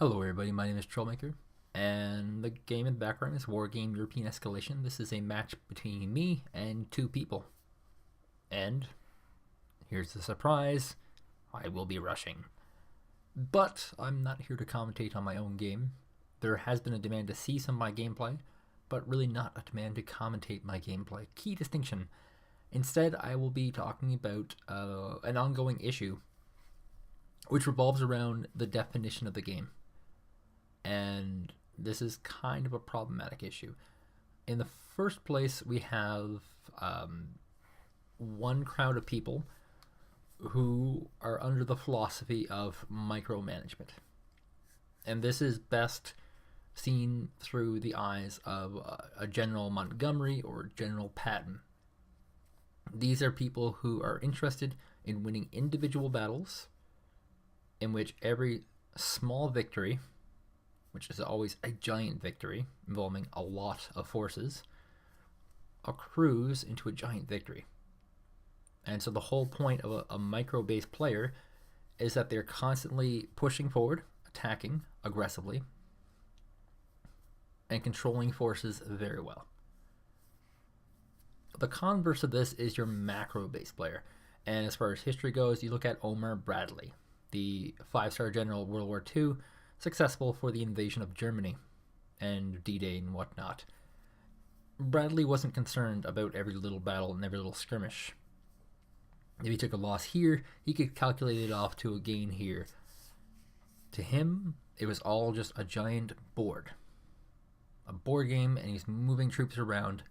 Hello everybody, my name is Troublmaker, and the game in the background is Wargame European Escalation. This is a match between me and two people. And here's the surprise, I will be rushing. But I'm not here to commentate on my own game. There has been a demand to see some of my gameplay, but really not a demand to commentate my gameplay. Key distinction. Instead, I will be talking about an ongoing issue which revolves around the definition of the game. And this is kind of a problematic issue. In the first place, we have one crowd of people who are under the philosophy of micromanagement. And this is best seen through the eyes of a General Montgomery or General Patton. These are people who are interested in winning individual battles in which every small victory, which is always a giant victory involving a lot of forces, accrues into a giant victory. And so the whole point of a micro-based player is that they're constantly pushing forward, attacking aggressively, and controlling forces very well. The converse of this is your macro-based player. And as far as history goes, you look at Omar Bradley, the 5-star general of World War II, successful for the invasion of Germany and D-Day and whatnot. Bradley wasn't concerned about every little battle and every little skirmish. If he took a loss here, he could calculate it off to a gain here. To him, it was all just a giant board. A board game, and he's moving troops around.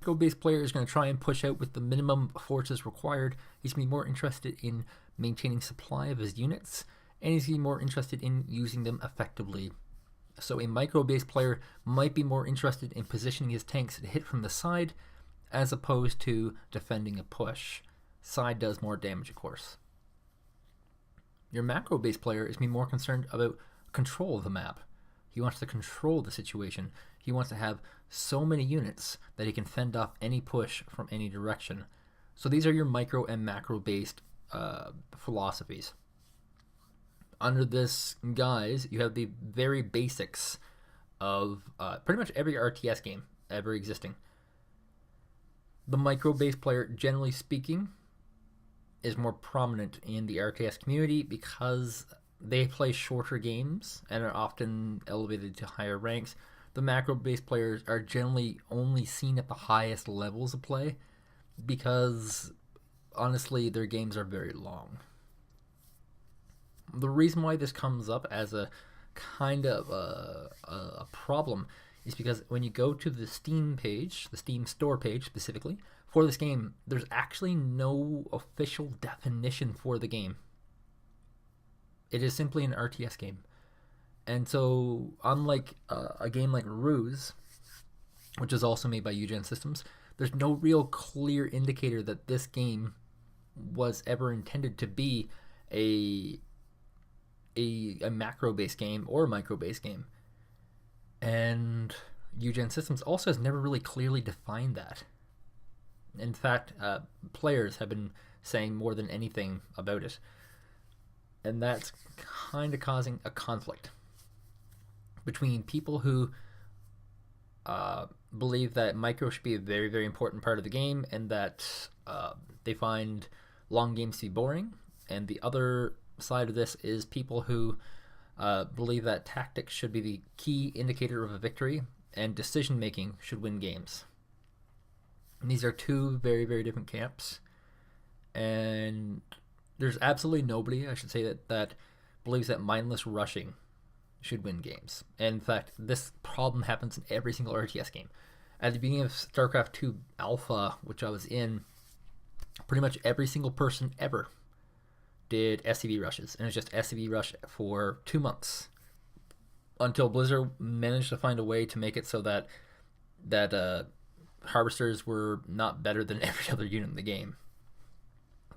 A go-based player is going to try and push out with the minimum forces required. He's going to be more interested in maintaining supply of his units, and he's going to be more interested in using them effectively. So a micro-based player might be more interested in positioning his tanks to hit from the side as opposed to defending a push. Side does more damage, of course. Your macro-based player is going to be more concerned about control of the map. He wants to control the situation. He wants to have so many units that he can fend off any push from any direction. So these are your micro and macro-based philosophies. Under this guise, you have the very basics of pretty much every RTS game ever existing. The micro-based player, generally speaking, is more prominent in the RTS community because they play shorter games and are often elevated to higher ranks. The macro-based players are generally only seen at the highest levels of play because, honestly, their games are very long. The reason why this comes up as a kind of a problem is because when you go to the Steam page, the Steam store page specifically, for this game, there's actually no official definition for the game. It is simply an RTS game. And so, unlike a game like Ruse, which is also made by Eugen Systems, there's no real clear indicator that this game was ever intended to be a macro-based game or a micro-based game. And Eugen Systems also has never really clearly defined that. In fact, players have been saying more than anything about it. And that's kind of causing a conflict between people who believe that micro should be a very, very important part of the game and that they find long games to be boring. And the other side of this is people who believe that tactics should be the key indicator of a victory and decision making should win games. And these are two very, very different camps. And there's absolutely nobody, I should say, that believes that mindless rushing should win games. And in fact, this problem happens in every single RTS game. At the beginning of StarCraft 2 Alpha, which I was in, pretty much every single person ever did SCV rushes. And it was just SCV rush for 2 months until Blizzard managed to find a way to make it so that harvesters were not better than every other unit in the game.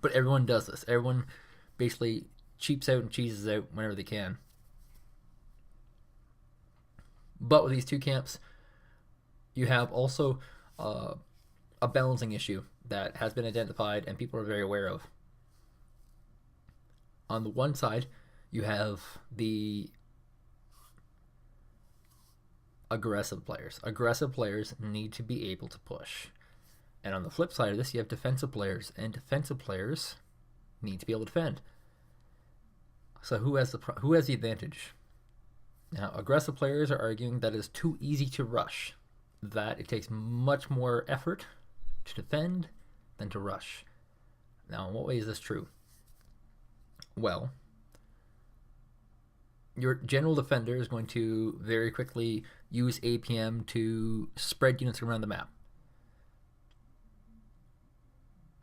But everyone does this. Everyone basically cheaps out and cheeses out whenever they can. But with these two camps, you have also a balancing issue that has been identified and people are very aware of. On the one side, you have the aggressive players. Aggressive players need to be able to push. And on the flip side of this, you have defensive players, and defensive players need to be able to defend. So who has the advantage? Now, aggressive players are arguing that it's too easy to rush, that it takes much more effort to defend than to rush. Now, in what way is this true? Well, your general defender is going to very quickly use APM to spread units around the map.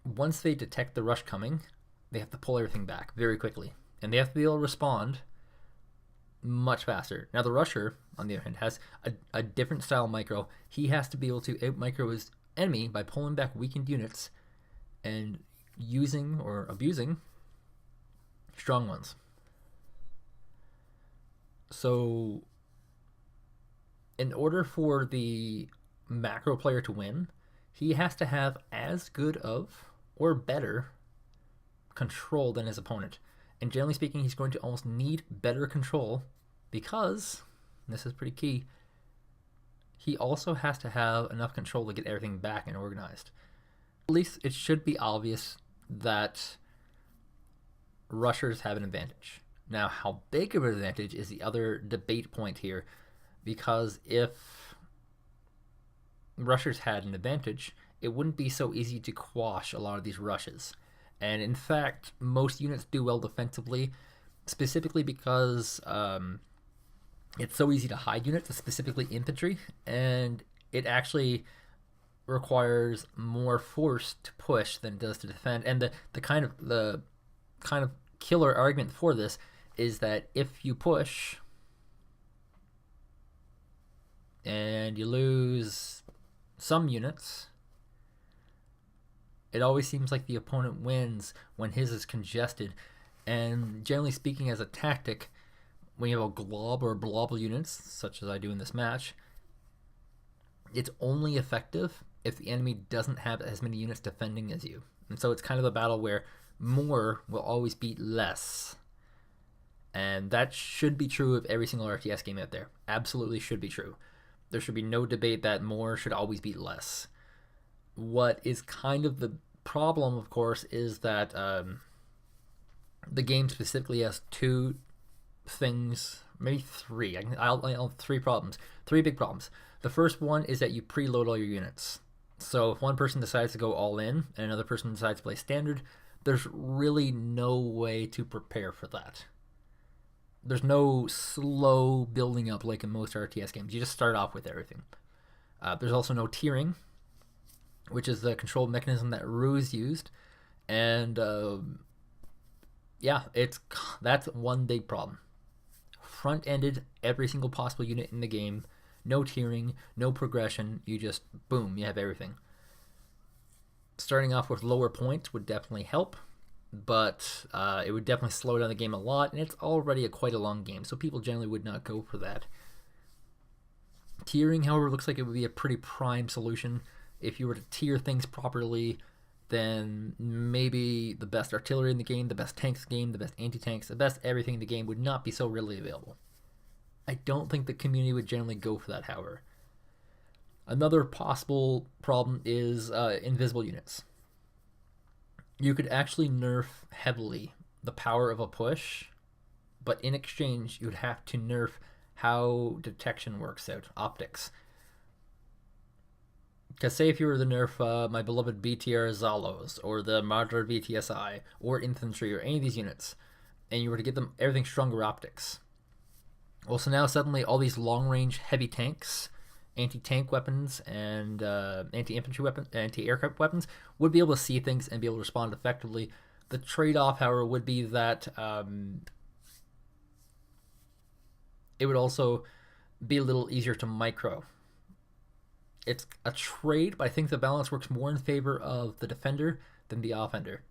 Once they detect the rush coming, they have to pull everything back very quickly. And they have to be able to respond much faster. Now, the rusher, on the other hand, has a different style micro. He has to be able to out-micro his enemy by pulling back weakened units and using or abusing strong ones. So, in order for the macro player to win, he has to have as good of or better control than his opponent. And generally speaking, he's going to almost need better control because, and this is pretty key, he also has to have enough control to get everything back and organized. At least it should be obvious that rushers have an advantage. Now, how big of an advantage is the other debate point here, because if rushers had an advantage, it wouldn't be so easy to quash a lot of these rushes. And in fact, most units do well defensively, specifically because it's so easy to hide units, specifically infantry, and it actually requires more force to push than it does to defend. And the kind of killer argument for this is that if you push and you lose some units, it always seems like the opponent wins when his is congested. And generally speaking, as a tactic, when you have a glob or blob units, such as I do in this match, it's only effective if the enemy doesn't have as many units defending as you. And so it's kind of a battle where more will always beat less. And that should be true of every single RTS game out there. Absolutely should be true. There should be no debate that more should always beat less. What is kind of the problem, of course, is that the game specifically has two things, maybe three. I'll three problems. Three big problems. The first one is that you preload all your units. So if one person decides to go all in and another person decides to play standard, there's really no way to prepare for that. There's no slow building up like in most RTS games. You just start off with everything. There's also no tiering, which is the control mechanism that Ruse used. And yeah, that's one big problem. Front-ended every single possible unit in the game. No tiering, no progression. You just, boom, you have everything. Starting off with lower points would definitely help, but it would definitely slow down the game a lot, and it's already quite a long game, so people generally would not go for that. Tiering, however, looks like it would be a pretty prime solution. If you were to tier things properly, then maybe the best artillery in the game, the best tanks in the game, the best anti-tanks, the best everything in the game would not be so readily available. I don't think the community would generally go for that, however. Another possible problem is invisible units. You could actually nerf heavily the power of a push, but in exchange, you would have to nerf how detection works out, optics. Because say if you were to nerf my beloved BTR Zalos, or the Madra VTSI, or infantry, or any of these units, and you were to give them everything stronger optics. Well, so now suddenly all these long-range heavy tanks, anti-tank weapons, and anti-infantry weapons, anti-aircraft weapons would be able to see things and be able to respond effectively. The trade-off, however, would be that it would also be a little easier to micro. It's a trade, but I think the balance works more in favor of the defender than the offender.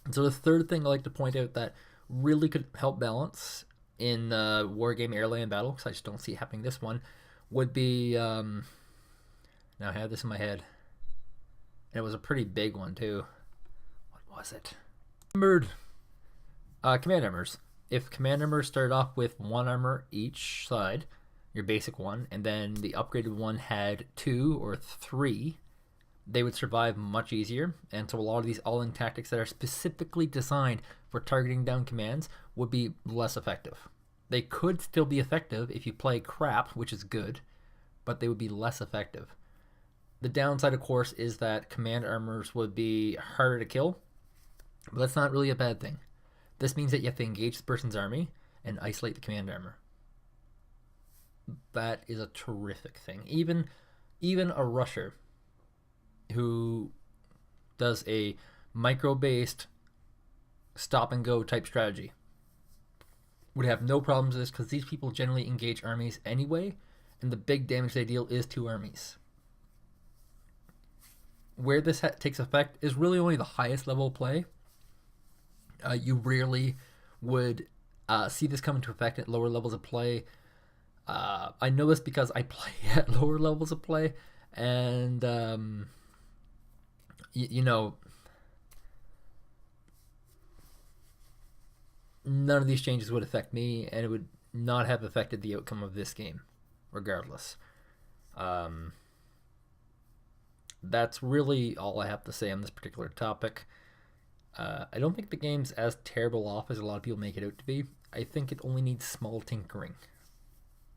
And so the third thing I like to point out that really could help balance in Wargame Airland Battle, because I just don't see it happening this one, would be, now I have this in my head, and it was a pretty big one too. What was it? Remembered. Command armors. If command armors started off with one armor each side, your basic one, and then the upgraded one had 2 or 3, they would survive much easier. And so a lot of these all-in tactics that are specifically designed for targeting down commands would be less effective. They could still be effective if you play crap, which is good, but they would be less effective. The downside, of course, is that command armors would be harder to kill, but that's not really a bad thing. This means that you have to engage the person's army and isolate the command armor. That is a terrific thing. Even a rusher who does a micro-based stop-and-go type strategy would have no problems with this, because these people generally engage armies anyway, and the big damage they deal is to armies. Where this takes effect is really only the highest level of play. You rarely would see this come into effect at lower levels of play. I know this because I play at lower levels of play, and you know, none of these changes would affect me, and it would not have affected the outcome of this game, regardless. That's really all I have to say on this particular topic. I don't think the game's as terrible off as a lot of people make it out to be. I think it only needs small tinkering.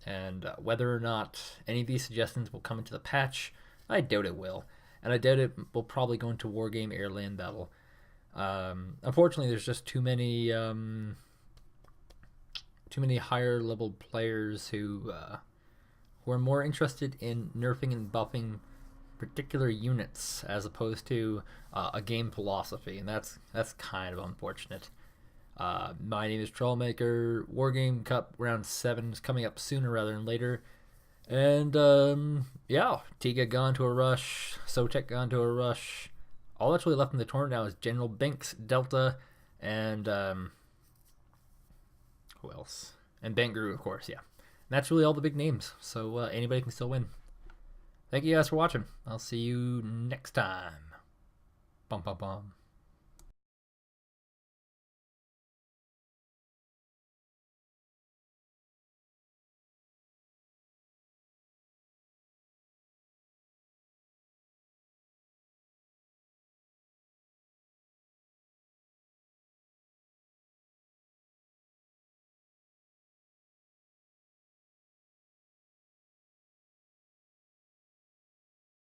And whether or not any of these suggestions will come into the patch, I doubt it will. And I doubt it will probably go into Wargame Airland Battle. Unfortunately, there's just too many higher level players who are more interested in nerfing and buffing particular units as opposed to a game philosophy, and that's kind of unfortunate. My name is Troublmaker. Wargame Cup Round 7 is coming up sooner rather than later. And, yeah, Tiga gone to a rush, Sotek gone to a rush. All that's really left in the tournament now is General Binks, Delta, and, who else? And Banguru, of course, yeah. And that's really all the big names, so anybody can still win. Thank you guys for watching. I'll see you next time. Bum, bum, bum.